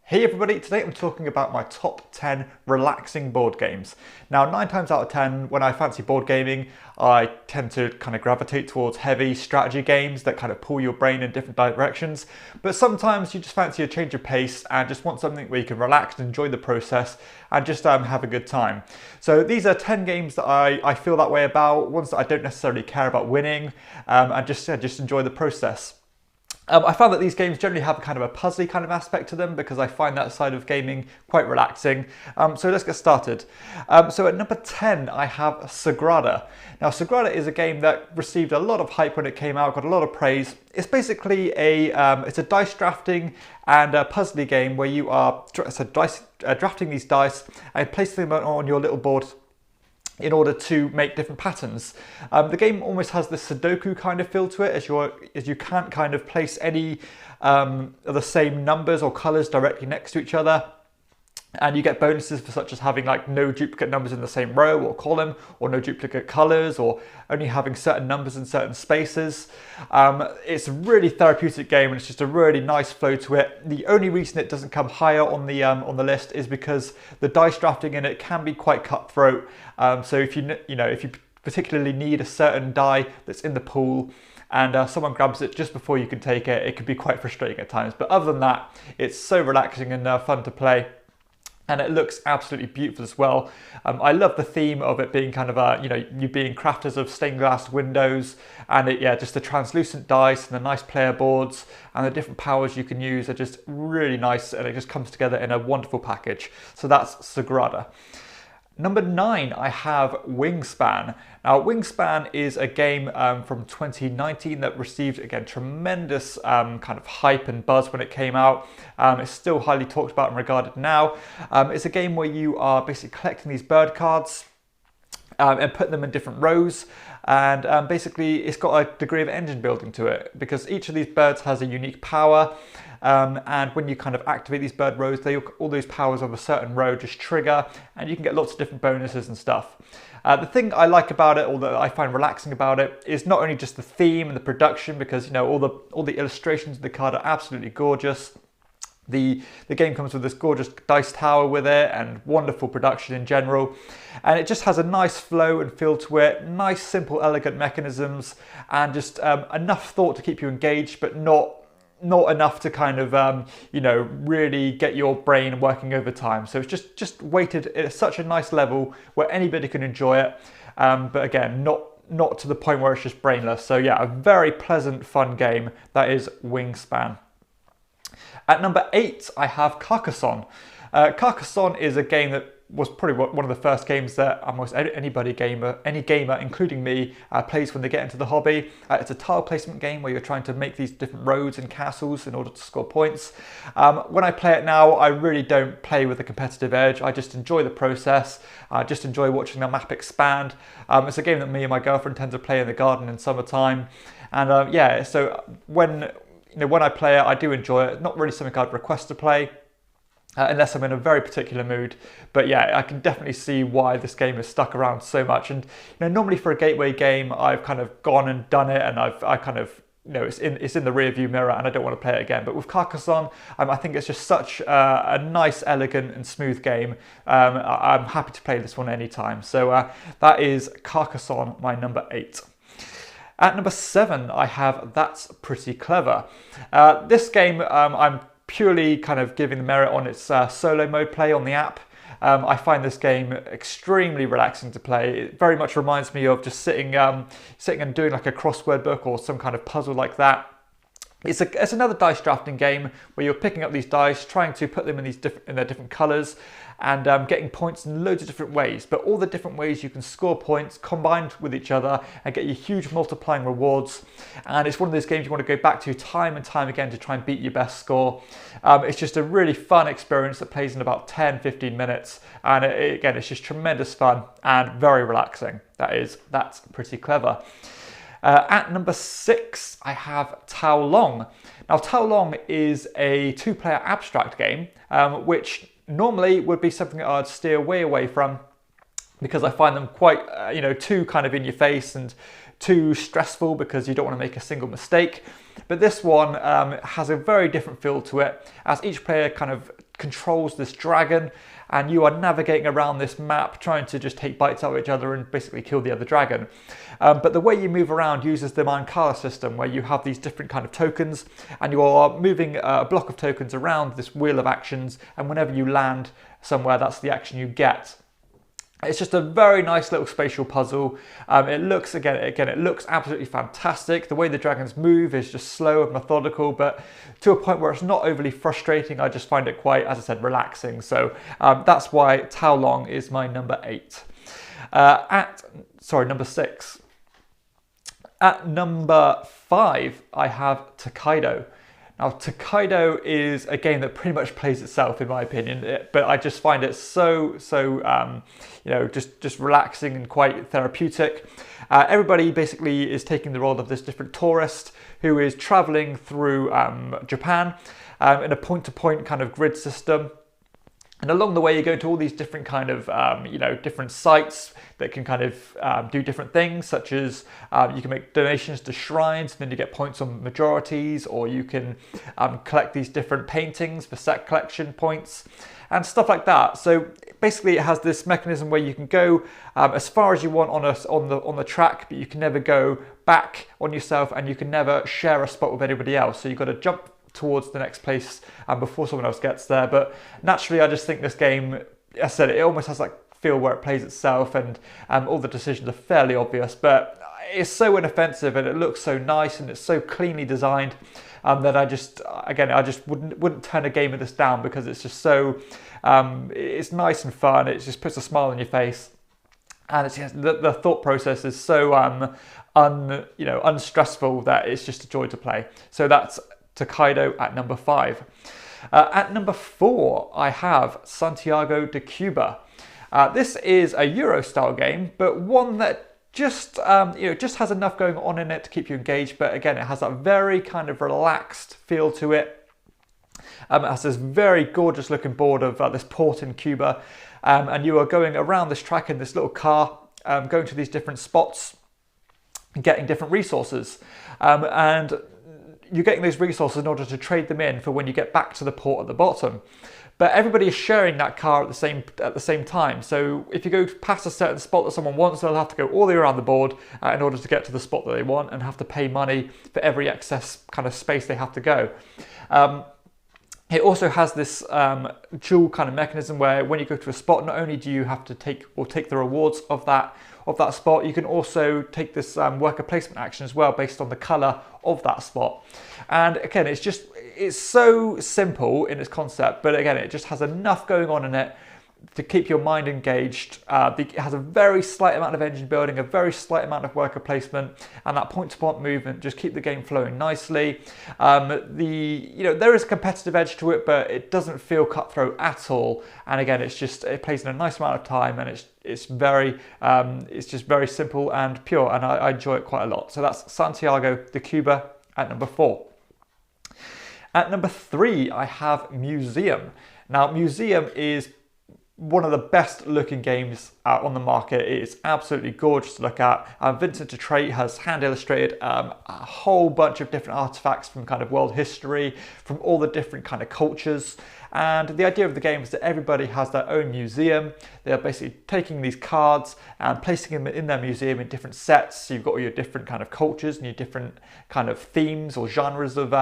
Hey everybody, today I'm talking about my top 10 relaxing board games. Now 9 times out of 10 when I fancy board gaming, I tend to kind of gravitate towards heavy strategy games that kind of pull your brain in different directions. But sometimes you just fancy a change of pace and just want something where you can relax and enjoy the process and just have a good time. So these are 10 games that I feel that way about, ones that I don't necessarily care about winning and just enjoy the process. I found that these games generally have kind of a puzzly kind of aspect to them because I find that side of gaming quite relaxing. So let's get started. So at number 10, I have Sagrada. Now, Sagrada is a game that received a lot of hype when it came out, got a lot of praise. It's basically it's a dice drafting and a puzzly game where you are drafting these dice and placing them on your little board in order to make different patterns. The game almost has this Sudoku kind of feel to it, as you can't kind of place any of the same numbers or colours directly next to each other. And you get bonuses for such as having like no duplicate numbers in the same row or column, or no duplicate colours, or only having certain numbers in certain spaces. It's a really therapeutic game and it's just a really nice flow to it. The only reason it doesn't come higher on the list is because the dice drafting in it can be quite cutthroat. So if you particularly need a certain die that's in the pool, and someone grabs it just before you can take it, it can be quite frustrating at times. But other than that, it's so relaxing and fun to play. And it looks absolutely beautiful as well. I love the theme of it being kind of you being crafters of stained glass windows, and just the translucent dice and the nice player boards and the different powers you can use are just really nice, and it just comes together in a wonderful package. So that's Sagrada. Number 9, I have Wingspan. Now, Wingspan is a game from 2019 that received, again, tremendous kind of hype and buzz when it came out. It's still highly talked about and regarded now. It's a game where you are basically collecting these bird cards and putting them in different rows. And basically, it's got a degree of engine building to it because each of these birds has a unique power. And when you kind of activate these bird rows, all those powers of a certain row just trigger, and you can get lots of different bonuses and stuff. The thing I like about it, or that I find relaxing about it, is not only just the theme and the production, because all the illustrations of the card are absolutely gorgeous. The game comes with this gorgeous dice tower with it and wonderful production in general. And it just has a nice flow and feel to it, nice, simple, elegant mechanisms, and just enough thought to keep you engaged, but not enough to kind of, really get your brain working overtime. So it's just weighted at such a nice level where anybody can enjoy it. But again, not to the point where it's just brainless. So yeah, a very pleasant, fun game. That is Wingspan. At number 8, I have Carcassonne. Carcassonne is a game that was probably one of the first games that almost any gamer, including me, plays when they get into the hobby. It's a tile placement game where you're trying to make these different roads and castles in order to score points. When I play it now, I really don't play with a competitive edge. I just enjoy the process. I just enjoy watching the map expand. It's a game that me and my girlfriend tend to play in the garden in summertime. And so when I play it, I do enjoy it. Not really something I'd request to play, unless I'm in a very particular mood. But yeah, I can definitely see why this game has stuck around so much. And normally for a gateway game, I've kind of gone and done it, and I kind of it's in the rear view mirror, and I don't want to play it again. But with Carcassonne, I think it's just such a nice, elegant, and smooth game. I'm happy to play this one anytime. So that is Carcassonne, my number 8. At number 7, I have That's Pretty Clever. This game, I'm purely kind of giving the merit on its solo mode play on the app. I find this game extremely relaxing to play. It very much reminds me of just sitting and doing like a crossword book or some kind of puzzle like that. It's another dice drafting game where you're picking up these dice, trying to put them in their different colours, and getting points in loads of different ways. But all the different ways you can score points combined with each other and get you huge multiplying rewards. And it's one of those games you want to go back to time and time again to try and beat your best score. It's just a really fun experience that plays in about 10-15 minutes. And again, it's just tremendous fun and very relaxing. That's Pretty Clever. At number 6, I have Tao Long. Now, Tao Long is a 2-player abstract game, which normally would be something that I'd steer way away from because I find them quite, too kind of in your face and too stressful because you don't want to make a single mistake. But this one has a very different feel to it, as each player kind of controls this dragon, and you are navigating around this map trying to just take bites out of each other and basically kill the other dragon. But the way you move around uses the Mancala system, where you have these different kind of tokens, and you are moving a block of tokens around this wheel of actions, and whenever you land somewhere, that's the action you get. It's just a very nice little spatial puzzle. It looks, again, it looks absolutely fantastic. The way the dragons move is just slow and methodical, but to a point where it's not overly frustrating. I just find it quite, as I said, relaxing. So that's why Tao Long is my number 8. Number 6. At number 5, I have Tokaido. Now, Tokaido is a game that pretty much plays itself, in my opinion, but I just find it so just relaxing and quite therapeutic. Everybody basically is taking the role of this different tourist who is traveling through Japan in a point-to-point kind of grid system. And along the way, you go to all these different kind of, different sites that can kind of do different things, such as you can make donations to shrines, and then you get points on majorities, or you can collect these different paintings for set collection points and stuff like that. So basically, it has this mechanism where you can go as far as you want on the track, but you can never go back on yourself, and you can never share a spot with anybody else. So you've got to jump towards the next place before someone else gets there. But naturally, I just think this game, as I said, it almost has that feel where it plays itself, and all the decisions are fairly obvious, but it's so inoffensive and it looks so nice and it's so cleanly designed that I just wouldn't turn a game of this down, because it's just so it's nice and fun. It just puts a smile on your face, and it's the thought process is so unstressful that it's just a joy to play. So that's Tokaido at number 5. At number 4, I have Santiago de Cuba. This is a Euro-style game, but one that just has enough going on in it to keep you engaged. But again, it has that very kind of relaxed feel to it. It has this very gorgeous looking board of this port in Cuba, and you are going around this track in this little car, going to these different spots and getting different resources, and you're getting those resources in order to trade them in for when you get back to the port at the bottom. But everybody is sharing that car at the same time. So if you go past a certain spot that someone wants, they'll have to go all the way around the board in order to get to the spot that they want, and have to pay money for every excess kind of space they have to go. It also has this dual kind of mechanism where when you go to a spot, not only do you have to take the rewards of that spot, you can also take this worker placement action as well based on the colour of that spot. And again, it's so simple in its concept, but again, it just has enough going on in it to keep your mind engaged. It has a very slight amount of engine building, a very slight amount of worker placement, and that point-to-point movement just keep the game flowing nicely. There is a competitive edge to it, but it doesn't feel cutthroat at all. And again, it plays in a nice amount of time, and it's just very simple and pure, and I enjoy it quite a lot. So that's Santiago de Cuba at number 4. At number 3, I have Museum. Now, Museum is one of the best looking games on the market. It is absolutely gorgeous to look at. Vincent Dutrait has hand illustrated a whole bunch of different artifacts from kind of world history, from all the different kind of cultures. And the idea of the game is that everybody has their own museum. They're basically taking these cards and placing them in their museum in different sets. So you've got all your different kind of cultures and your different kind of themes or genres of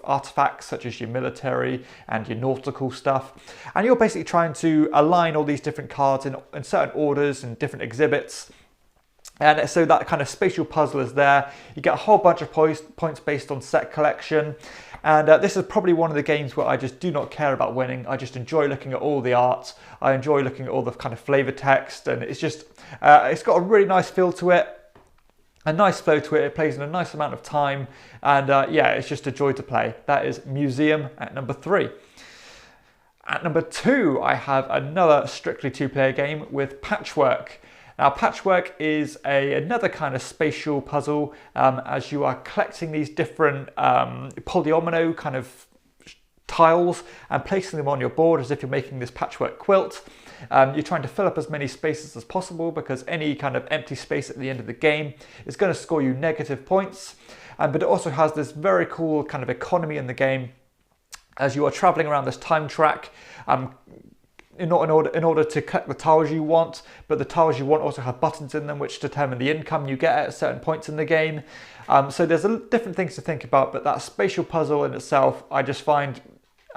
artifacts, such as your military and your nautical stuff. And you're basically trying to align all these different cards in certain orders and different exhibits. And so that kind of spatial puzzle is there. You get a whole bunch of points based on set collection. And this is probably one of the games where I just do not care about winning. I just enjoy looking at all the art. I enjoy looking at all the kind of flavor text. And it's just, it's got a really nice feel to it, a nice flow to it. It plays in a nice amount of time. And yeah, it's just a joy to play. That is Museum at number 3. At number 2, I have another strictly 2-player game with Patchwork. Now, Patchwork is another kind of spatial puzzle as you are collecting these different polyomino kind of tiles and placing them on your board as if you're making this patchwork quilt. You're trying to fill up as many spaces as possible, because any kind of empty space at the end of the game is going to score you negative points. But it also has this very cool kind of economy in the game, as you are traveling around this time track, in order to collect the tiles you want, but the tiles you want also have buttons in them which determine the income you get at certain points in the game. So there's different things to think about, but that spatial puzzle in itself I just find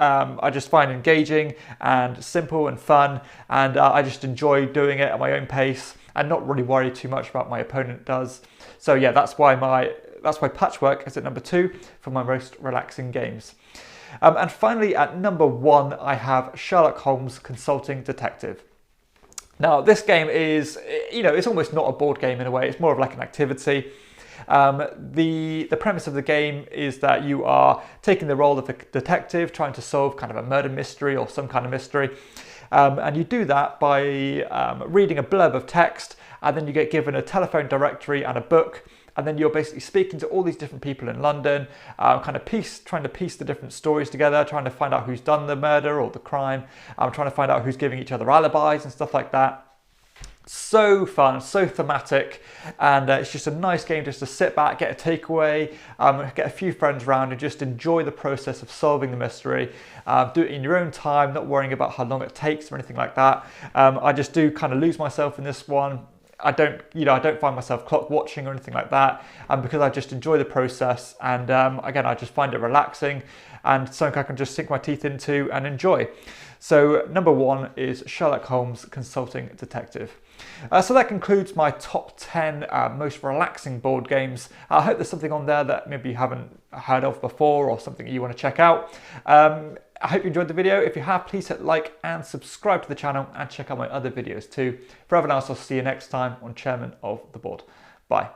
engaging and simple and fun, and I just enjoy doing it at my own pace and not really worry too much about what my opponent does. So yeah, that's why Patchwork is at number 2 for my most relaxing games. And finally, at number 1, I have Sherlock Holmes Consulting Detective. Now, this game is, it's almost not a board game in a way. It's more of like an activity. The premise of the game is that you are taking the role of a detective, trying to solve kind of a murder mystery or some kind of mystery. And you do that by reading a blurb of text, and then you get given a telephone directory and a book. And then you're basically speaking to all these different people in London, trying to piece the different stories together, trying to find out who's done the murder or the crime, trying to find out who's giving each other alibis and stuff like that. So fun, so thematic, and it's just a nice game just to sit back, get a takeaway, get a few friends around and just enjoy the process of solving the mystery. Do it in your own time, not worrying about how long it takes or anything like that. I just do kind of lose myself in this one. I don't find myself clock watching or anything like that, because I just enjoy the process, and again, I just find it relaxing and something I can just sink my teeth into and enjoy. So number 1 is Sherlock Holmes Consulting Detective. So that concludes my top 10 most relaxing board games. I hope there's something on there that maybe you haven't heard of before or something you want to check out. I hope you enjoyed the video. If you have, please hit like and subscribe to the channel and check out my other videos too. For everyone else, I'll see you next time on Chairman of the Board. Bye.